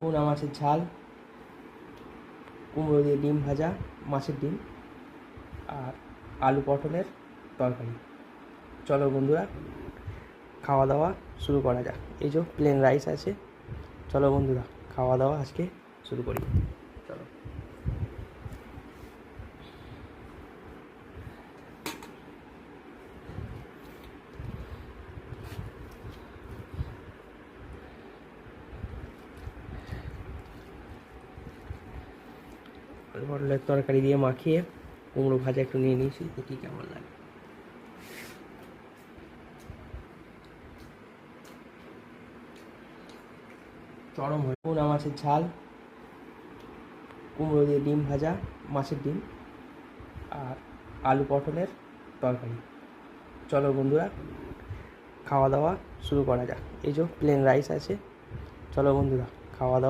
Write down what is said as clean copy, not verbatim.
পোনা মাছের ঝাল, কুমড়ো দিয়ে ডিম ভাজা, মাছের ডিম আর আলু পটলের তরকারি। চলো বন্ধুরা, খাওয়া দাওয়া শুরু করা যাক। এই যে প্লেন রাইস আছে। চলো বন্ধুরা, খাওয়া দাওয়া আজকে শুরু করি। চলো। পটলের তরকারি দিয়ে মাখিয়ে কুমড়ো ভাজা একটু নিয়ে নিয়েছি, দেখি কেমন লাগে। চরম হয়। পোনা মাছের ঝাল, কুমড়ো দিয়ে ডিম ভাজা, মাছের ডিম আর আলু পটলের তরকারি। চলো বন্ধুরা, খাওয়া দাওয়া শুরু করা যাক। এই যে প্লেন রাইস আছে। চলো বন্ধুরা, খাওয়া দাওয়া।